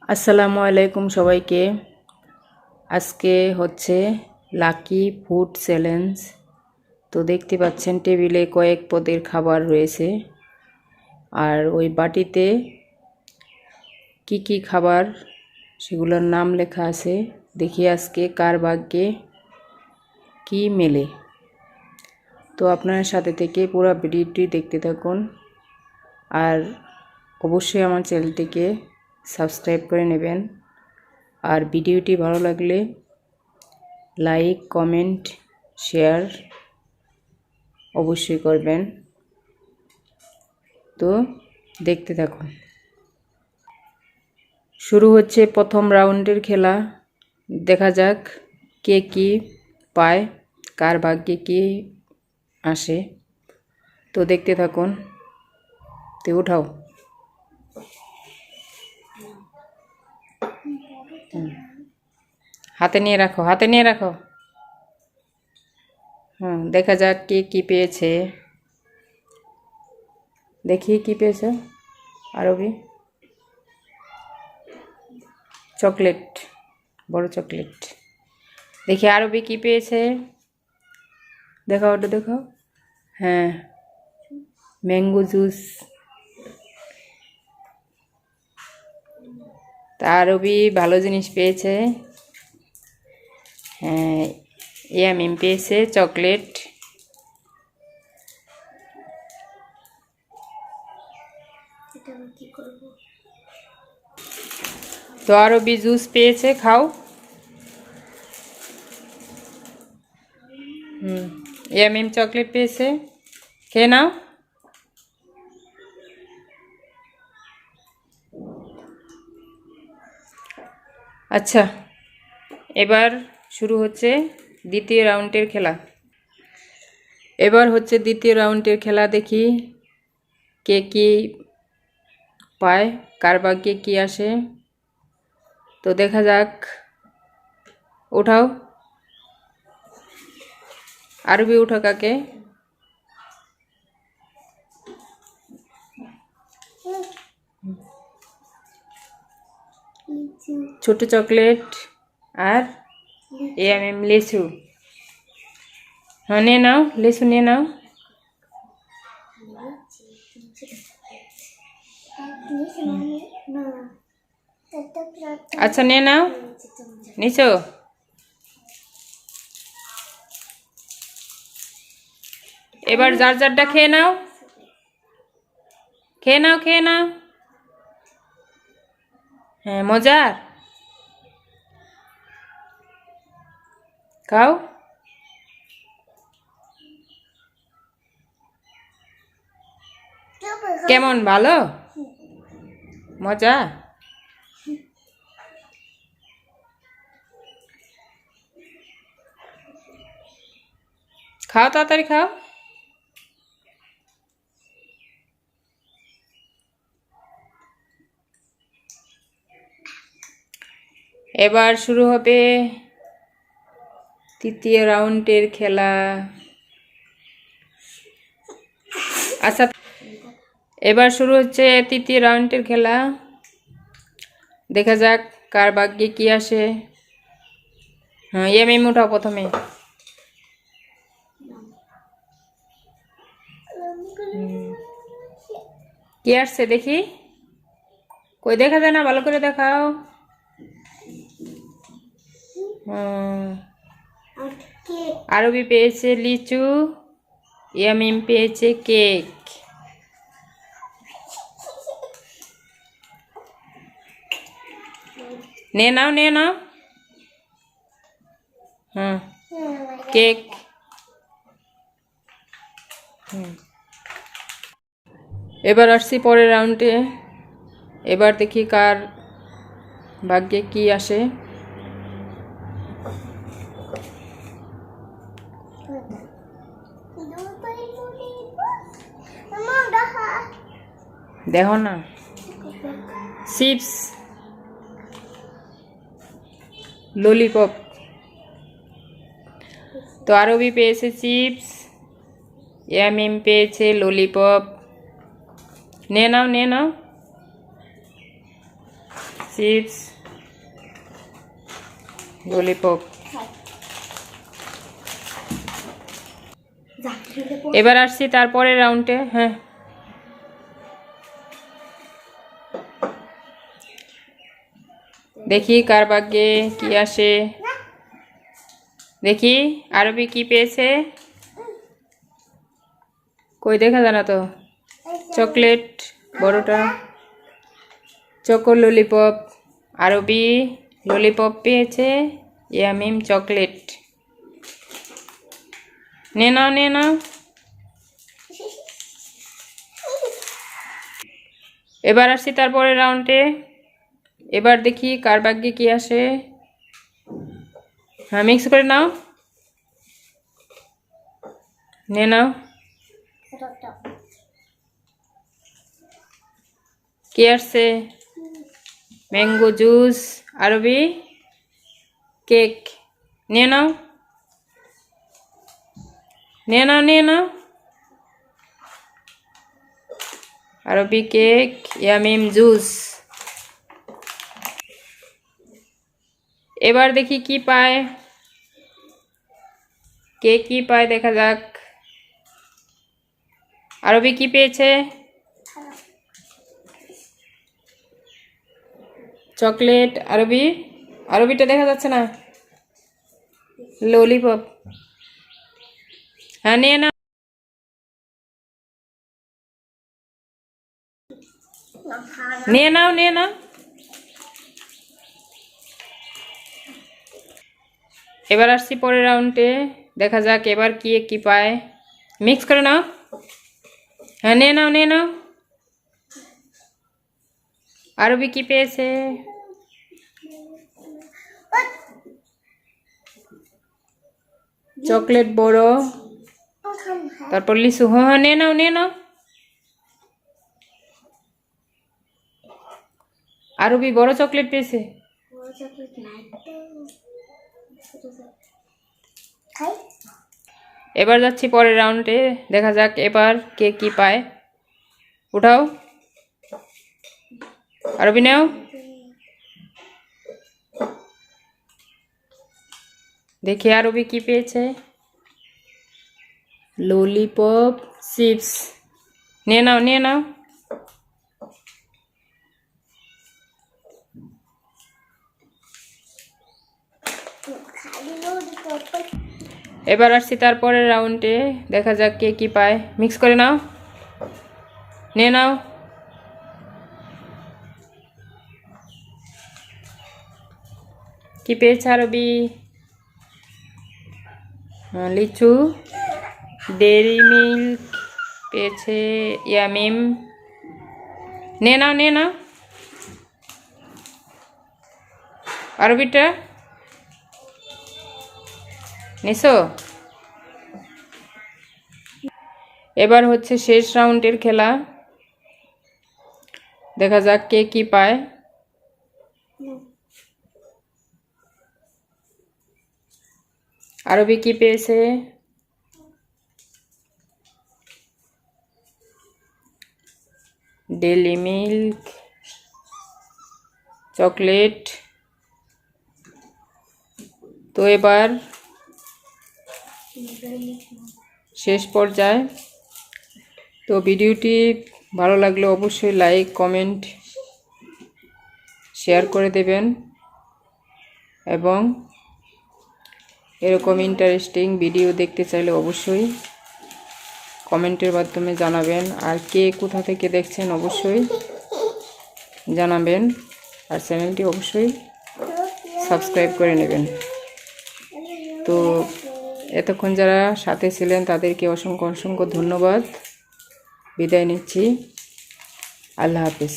আসসালামু আলাইকুম সবাইকে। আজকে হচ্ছে লাকি ফুড চ্যালেঞ্জ। তো দেখতে পাচ্ছেন টেবিলে কয়েক পদের খাবার রয়েছে, আর ওই বাটিতে কি কি খাবার সেগুলোর নাম লেখা আছে। দেখি আজকে কার ভাগ্যে কি মেলে। তো আপনার সাথে থেকে পুরো ভিডিওটি দেখতে থাকুন, আর অবশ্যই আমার চ্যানেলটিকে সাবস্ক্রাইব করে নেবেন। আর ভিডিওটি ভালো লাগলে লাইক, কমেন্ট, শেয়ার অবশ্যই করবেন। তো দেখতে থাকুন। শুরু হচ্ছে প্রথম রাউন্ডের খেলা। দেখা যাক কে কি পায়, কার ভাগ্যে কি আসে। তো দেখতে থাকুন। তো উঠাও। হাতে নিয়ে রাখো, হাতে নিয়ে রাখো। দেখা যাক কে কি পেয়েছে। দেখি কি পেয়েছে। আরবি চকলেট, বড় চকলেট। দেখি আরবি কি পেয়েছে। দেখাও, ওটা দেখাও। হ্যাঁ, ম্যাঙ্গো জুস। তা আরবি ভালো জিনিস পেয়েছে। হ্যাঁ, ইয়ামিম পেয়েছে চকলেট। তো আরবি জুস পেয়েছে, খাও। ইয়ামিম চকলেট পেয়েছে, খেয়ে নাও। আচ্ছা, এবার শুরু হচ্ছে দ্বিতীয় রাউন্ডের খেলা। দেখি কে কি পায়, কার ভাগ্যে কি আসে। তো দেখা যাক। উঠাও, আরবি উঠা কাকে। ছোট চকলেট আর এম লিচু। হ্যাঁ, নিয়ে নাও, লিচু নিয়ে নাও। আচ্ছা, নিয়ে নাও, নিচো। এবার যার যারটা খেয়ে নাও, খেয়ে নাও, খেয়ে নাও। হ্যাঁ, মজার, খাও। কেমন, ভালো, মজা? খাও, তাড়াতাড়ি খাও। এবার শুরু হবে তৃতীয় রাউন্ডের খেলা। আচ্ছা, এবার শুরু হচ্ছে তৃতীয় রাউন্ডের খেলা। দেখা যাক কার ভাগ্যে কি আসে। হ্যাঁ, ইয়ামিম উঠাও প্রথমে। কি আসছে দেখি, কই দেখা যায় না, ভালো করে দেখাও। আরবি পেয়েছে লিচু, ইয়ামিম পেয়েছে কেক। নিয়ে নাও, নিয়ে নাও। কেক। এবার আসছি পরের রাউন্ডে। এবার দেখি কার ভাগ্যে কি আসে। দেখো না, চিপস, ললিপপ। তো আরবি পেয়েছে চিপস, ইয়ামিম পেয়েছে ললিপপ। নিয়ে নাও, নিয়ে নাও। Chips, lollipop. এবার আসছি তারপরের রাউন্ডে। হ্যাঁ, দেখি কার ভাগ্যে কি আসে। দেখি আরবি কি পেয়েছে, কই দেখা যায় না তো। চকলেট বড়টা, চকো ললিপপ। আরবি ললিপপ পেয়েছে, ইয়ামিম চকলেট। নে নাও, নে নাও। এবার আসছি তারপরের রাউন্ডে। এবার দেখি কার ভাগ্যে কি আসে। হ্যাঁ, মিক্স করে নাও, নে নাও। কি আসছে? Mango juice. আরবি কেক। নিয়ে নাও, নিয়ে নাও, নিয়ে নাও। আরবি কেক, ইয়ামিম জুস। এবার দেখি কি পায়, কে কি পায় দেখা যাক। আরবি কি পেয়েছে? চকলেট। আরবি, আরবিটা দেখা যাচ্ছে না। ললিপপ। হ্যাঁ, নিয়ে নাও। নিয়ে নাও, নিয়ে নাও। এবার আসছি পরের রাউন্ডে, দেখা যাক এবার কি কি পায়। মিক্স করে নাও। হ্যাঁ, নিয়ে নাও, নিয়ে নাও। আরবি কি পেয়েছে? চকলেট বড়, তারপর লিচু। হ্যাঁ, নিয়ে নাও, নিয়ে নাও। আরবি বড় চকলেট পেয়েছে। এবার যাচ্ছি পরের রাউন্ডে, দেখা যাক এবার কে কি পায়। উঠাও, আরবি নাও। দেখি আরবি কি পেয়েছে। Lollipop, chips. নিয়ে নাও, নিয়ে নাও। এবার আসছি তারপরের রাউন্ডে, দেখা যাক কে কি পায়। মিক্স করে নাও, নিয়ে নাও। কি পেয়েছে আরবি? লিচু, ডেরি মিল্ক পেয়েছে ইয়ামিম। নিয়ে নাও, নিয়ে নাও। আরবিটা নিছো? এবার হচ্ছে শেষ রাউন্ডের খেলা, দেখা যাক কে কি পায়। আরবি কি পেয়েছে? Daily milk, chocolate. তো এবার শেষ পর্যায়ে। তো ভিডিওটি ভালো লাগলে অবশ্যই লাইক, কমেন্ট, শেয়ার করে দেবেন এবং এরকম ইন্টারেস্টিং ভিডিও দেখতে চাইলে অবশ্যই কমেন্টের মাধ্যমে জানাবেন। আর কে কোথা থেকে দেখছেন অবশ্যই জানাবেন, আর চ্যানেলটি অবশ্যই সাবস্ক্রাইব করে নেবেন। তো এতক্ষণ যারা সাথে ছিলেন তাদেরকে অসংখ্য অসংখ্য ধন্যবাদ। বিদায় নিচ্ছি। আল্লাহ হাফিজ।